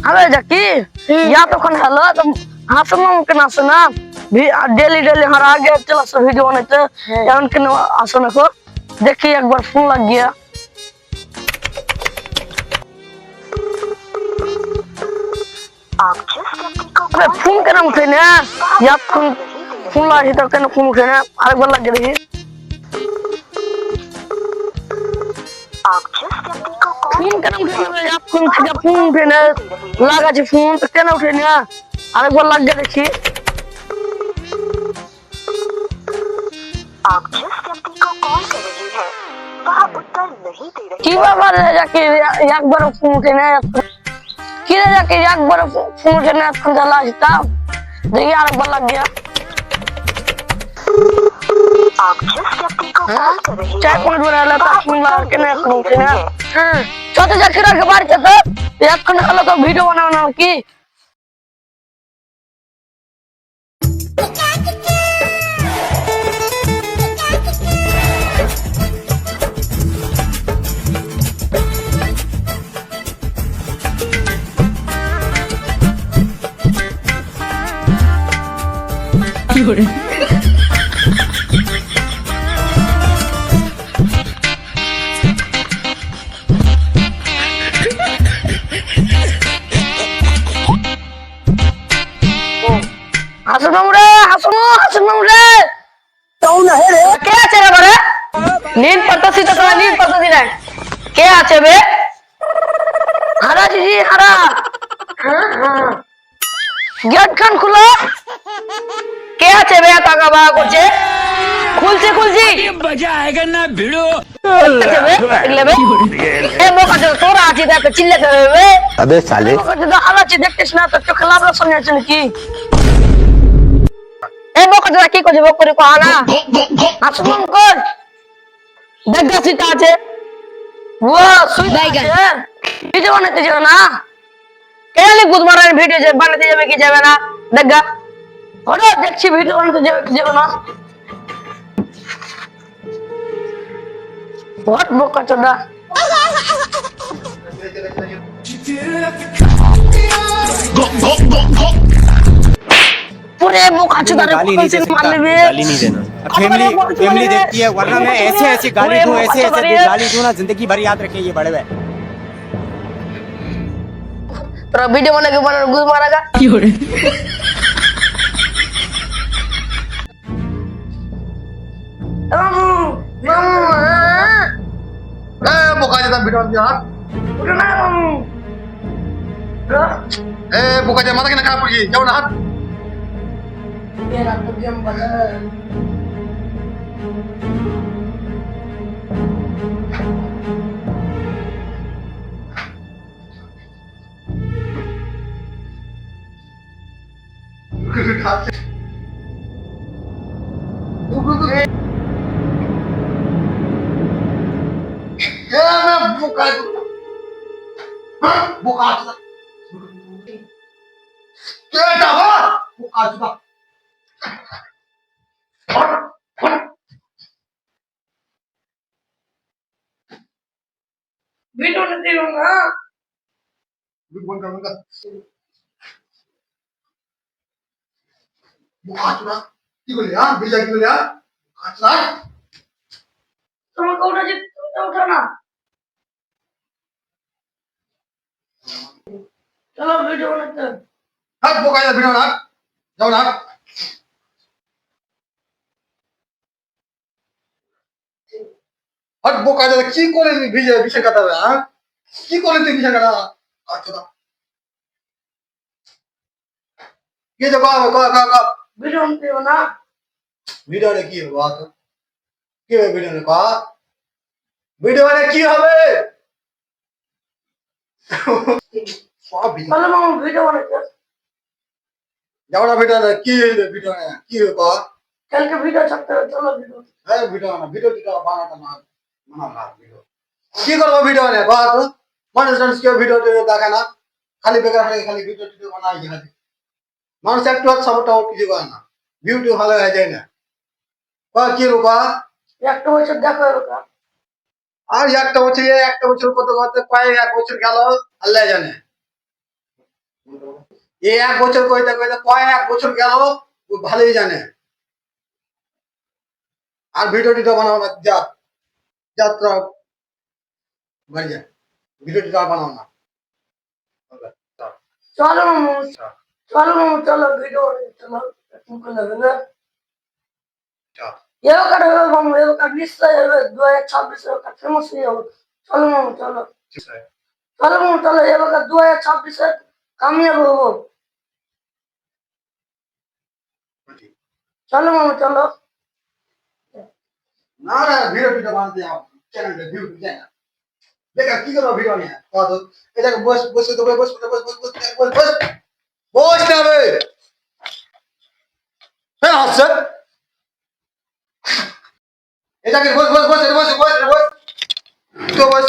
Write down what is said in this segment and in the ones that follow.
अबे जाकी या तो कौन हेलो तुम हासम के ना सुना भी डेली डेली हर आगे चला सब वीडियो बनाते या उनके ना आसना को देखिए एक बार फोन लग गया अबे फोन के नाम उठे ना या फोन लगा तो क्या फोन उठे ना अरे बार लग गया फोन के नाम उठे ना फोन उठे ना लगा जी फोन तो क्या उठे ना अरे बार लग गया देखिए आप जिस व्यक्ति को कॉल कर रही हैं वह उत्तर नहीं दे रही की बाबा जाके एक बार फोन उठे ना की जाके एक बार फोन उठे ना फोन चला जीता देखिए अरे बार लग गया आप जिस व्यक्ति को कॉल कर रही हैं चाय पॉइंट बना ला था फोन लगा के ना फोन उठे ना छोटे जाके रख बाहर चलते एक खंड का तो वीडियो बनाना की हसनम रे कौन है रे क्या আছে রে বড় नींद पड़ता तो नींद पड़ता दिन है क्या আছে बे हरा जी हरा हां गेट खान खुला क्या আছে बे काका बा করছে খুলছি मजा आएगा ना भिड़ो ले बे ए मोका जो तोरा আছে দেখ চিল্লাতে হবে अबे साले মোকা जो হালা আছে দেখছিস না তো চোখলাবলা শুনে আছে নাকি ए मोका जो কি করছিস বকরি কো না আসমান কর দেখা সিটা আছে ও সুই বাইগান ভিডিও বানাতে যাবে না কেলি গুদ মারার ভিডিও যে বানাতে যাবে কি যাবে না দেখা ওরে দেখছি ভিডিও বানাতে যাবে কি যাবে না बहुत बोका चोदा पूरे बोका चोदा गाली नहीं दे सकता, गाली नहीं देना। फैमिली देखती है वरना मैं ऐसे गाली दूं ऐसे गाली दूं ना जिंदगी भर याद रखें ये बड़े भाई तो वीडियो बना के बना गुद मारेगा बुका जाता वीडियो यार ए बुका जा माता के ना खा पड़ी जाओ ना हाथ ये रात को गेम बना बुका बुका क्या डावा बुका जुदा वीडियो नहीं दूंगा बुका बुका बुका जुदा की बोले यार भेजा की बोले यार बुका जुदा तुम उठा जी तुम उठाना चलो वीडियो बनाते हैं हाथ बुका जा वीडियो ना जाओ ना हाथ बुका जा की करे भेजा विषय कथा हां की करे তুই विषय कथा अच्छा ये जब का वीडियो नहीं बना ভিডিও রে কি হবে বাত কি হবে ভিডিও রে কা ভিডিও রে কি হবে সব ভিডিও चलो मामा वीडियो बनाते हैं যাও না ভিডিও রে কি ভিডিও রে কি হবে কা कल के वीडियो छपते हैं चलो वीडियो এই ভিডিও না ভিডিও দিটা বানাটা না না ভিডিও কি করব ভিডিও রে বাত মানুষ কি ভিডিও দেখা না খালি বেকার হয়ে খালি ভিডিও বানাই খালি মানুষ একটু সাপোর্ট কিছু করে না ভিউটি ভালো হয়ে যায় না কা কি রূপা একটা বছর দেখো এরকম আর একটা বছর কত কত কয় এক বছর গেল আল্লাহ জানে এই 1 বছর কইতে কইতে কয়েক বছর গেল, ও ভালোই জানে। আর ভিডিও টিডিও বানাও না, যা যাত্রা বাড়ি যা, ভিডিও টিডিও আর বানাও না। চলো মামু, চলো মামু, চলো ভিডিও চলো, তুমি লাগবে না। এবার হবে মামু, এবার নিশ্চয় হবে, 2026 এবার ফেমাস হয়ে যাবো। চলো মামু, চলো চলো মামু, চলো এবার 2026 কামিয়াব হবো। চলো মামু, চলো। না না, ভিডিও টিডিও বানাতে যাও, চ্যানেলে ভিউ যায় না। দেখা কি করবো ভিডিও নিয়ে, কত এটা বস বস তো বস বস বস বস বস বস বস বস না বে, হ্যাঁ হচ্ছে এটাকে বস বস বস বস বস বস তো বস।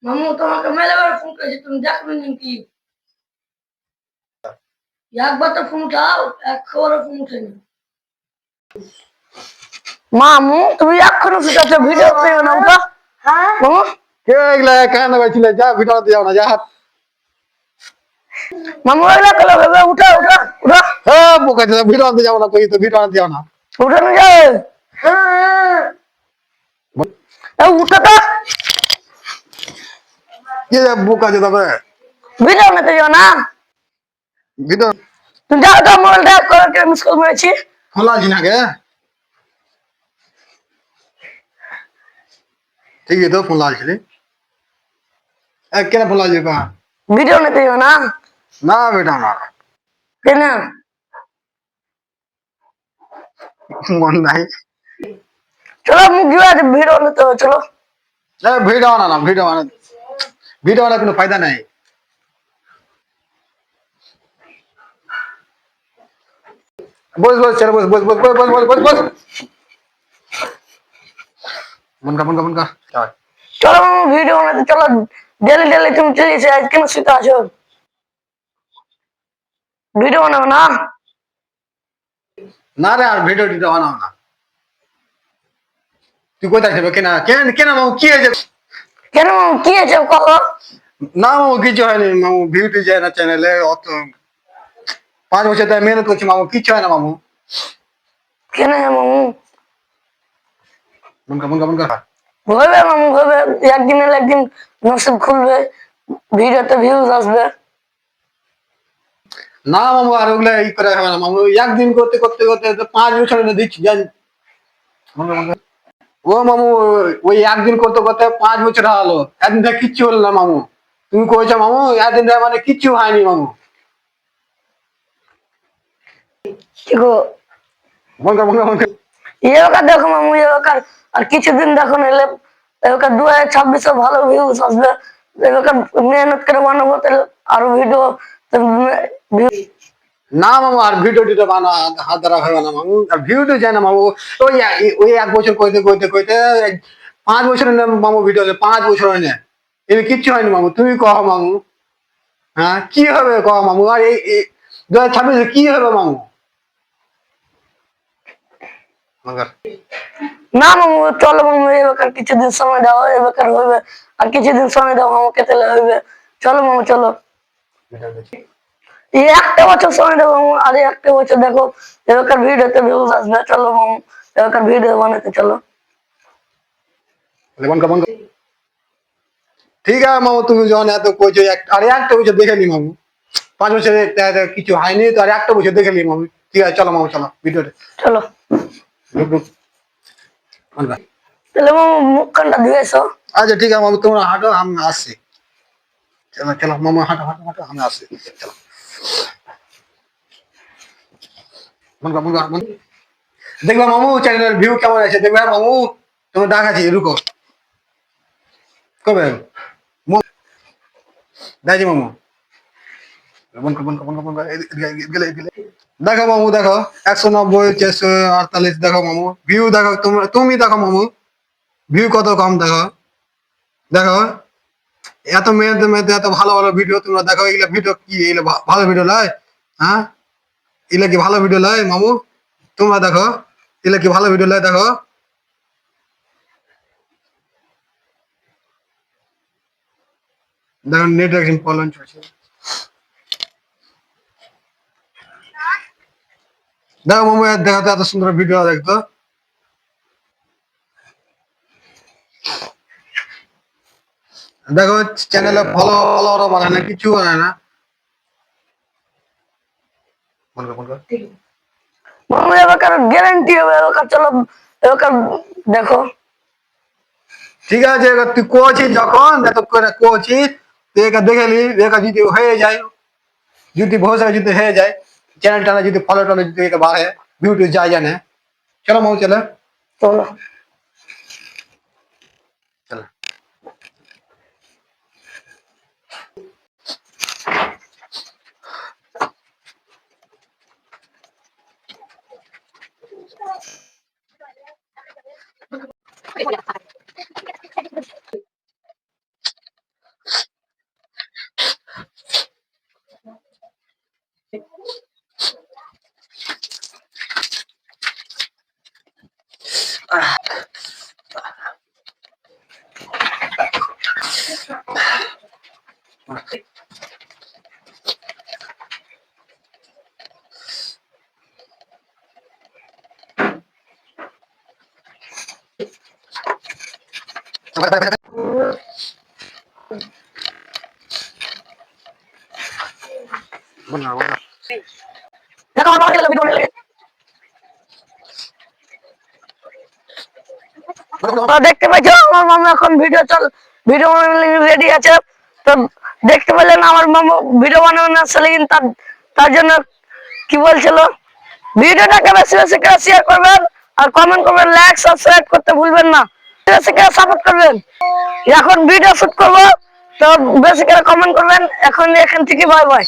মামু তোমাকে মেলাবার ফোন করেছি, তুমি দেখবে নাকি? একবার তো ফোন উঠাও, এক খবরে ফোন উঠেনি। মামু তুমি এখনো শুকাচ্ছ, ভিডিও পেও না উঠা। হ্যাঁ মামু, কে এগুলা কেন বাইছিলে, যা ভিডিও দিও না, যা মামু এগুলা কলো ভেবে উঠা উঠা উঠা, হ্যাঁ বুকা যা ভিডিও দিতে যাও না, কই তো ভিডিও দিও না। উঠানো যায়। হ্যাঁ উঠা তো, কি যা বুকা যা তবে ভিডিও নিতে যাও না। ভিডিও তুমি যাও তো, মোবাইলটা করে মিস কল মেরেছি। খোলা জি না কে, ঠিক আছে তো ফোন লাগছিলি, এক কেন ফোন লাগছিলি পা, ভিডিও নিতে যাও না না বেটা না, কেন? মন নাই। চলো মুখ গিয়ে আছে, ভিডিও নিতে হবে, চলো। ভিডিও না না, ভিডিও না, ভিডিও না কোনো ফায়দা নাই। বস বস চল বস বস বস বস বস বস বস মন কা চল। চলো মামু ভিডিও বানাতে চলো, ডেলি ডেলি তুমি চলেছে, আজ কেন শুতে আছো? ভিডিও বানাবো না? না রে আর ভিডিও টিডিও বানাও না, তুই কোথায় যাবে, কেন কেন কেন মামু কি হয়েছে? কেন মামু কি আছে কहो? না মামু কিছু হয়নি মামু, ভিউটি যায় না চ্যানেলে, অত 5 বছর ধরে মেহনত করছি মামু, কিচ্ছু হয় না মামু। কেন মামু? মন কা হবে মামু হবে, একদিন এলে একদিন নসিব খুলবে, ভিডিওতে ভিউজ আসবে। না মামু আর ওগুলা ই করে হবে না মামু, একদিন করতে করতে করতে তো 5 বছর দিচ্ছি জান। ও মামু ওই একদিন করতে করতে 5 বছর হলো, একদিন থেকে কিচ্ছু হলো না মামু। তুমি কইছো মামু একদিন থেকে মানে কিচ্ছু হয়নি মামু। কি গো মন কা এবার দেখো মামু, এবার আর কিছুদিন দেখো নিলে এবার 2026 ভালো ভিউজ আসবে। এবার মেহনত করে বানাবো, তাহলে আরো ভিডিও না মামু আর ভিডিও টিডিও বানা হাত ধরা হবে না মামু, আর ভিউ তো যায় না মামু। ওই ওই 1 বছর কইতে কইতে কইতে 5 বছর না মামু, ভিডিও 5 বছর হয় না, এর কিচ্ছু হয়নি মামু। তুমি কহ মামু, হ্যাঁ কি হবে কহ মামু, আর এই 2026 কি হবে মামু? মঙ্গল না মামু, চলো মামু এবার কিছুদিন সময় দাও, এবার হইবে, আর কিছুদিন সময় দাও আমাকে, তাহলে হইবে। চলো মামু চলো, এই একটা বছর সময় দেবো মামু, আর এই একটা বছর দেখো এবার ভিডিওতে ভিউজ আসবে। চলো মামু এবার ভিডিও বানাতে চলো। বন ঠিক আছে মামু, তুমি যখন এত কইছো, আরে একটা বছর দেখে নি মামু, 5 বছরে কিছু হয়নি তো, আর একটা বছর দেখে নি মামু। ঠিক আছে চলো মামু, চলো ভিডিওতে চলো তাহলে মামু মুখখানটা ধুয়েছো। আচ্ছা ঠিক আছে মামু, তোমরা হাঁটো, আমি আসছি। চলো চলো মামু, হাঁটো হাঁটো হাঁটো, আমি আসছি। চলো মন দেখবা মামু চ্যানেলের ভিউ কেমন আছে, দেখবা মামু, তোমার দেখাচ্ছি, রুকো কবে দাইজি মামু, দেখো মামু, দেখো 190, 448, দেখো মামু ভিউ, দেখো তুমি দেখো মামু ভিউ কত কম, দেখো দেখো, এত মেয়েদের মেয়েদের এত ভালো ভালো ভিডিও তোমরা দেখো, এগুলা ভিডিও কি, এগুলা ভালো ভিডিও লয়? হ্যাঁ এগুলা কি ভালো ভিডিও লয় মামু? তোমরা দেখো এগুলা কি ভালো ভিডিও লয়, দেখো। দেখুন নেট একদিন প্রবলেম চলছে। দেখো মামু দেখাতে এত সুন্দর ভিডিও দেখতো। দেখো চ্যানেলে ফলোয়ারও বাড়ায় না, কিছু বাড়ায় না। মামু এবার গ্যারান্টি হবে, এবার চলো এবার দেখো। ঠিক আছে, এবার তুই কোচিস যখন এত করে কোচিস, তুই একা দেখে নি, একা যদি হয়ে যায়, যদি ভবিষ্যতে যদি হয়ে যায়, চ্যানেল টানা যদি ফলো টলো যদি একে বাড়ে, ভিউটি যায় জানে। চলো মামু চলো চলো। চলো। দেখো আমার বাবা ভিডিও বানালে। তোমরা দেখতে পাচ্ছ আমার মামা এখন ভিডিও বানানো রেডি আছে। তো দেখতে পেলেন আমার মামা ভিডিও বানানো আসলে কিন্তু তার জন্য কি বলছিল, ভিডিওটাকে বেশি বেশি করে শেয়ার করবেন আর কমেন্ট করবেন, লাইক সাবস্ক্রাইব করতে ভুলবেন না, বেশি করে সাপোর্ট করবেন। এখন ভিডিও শুট করবো, তো বেশি করে কমেন্ট করবেন। এখন এখান থেকে বাই বাই।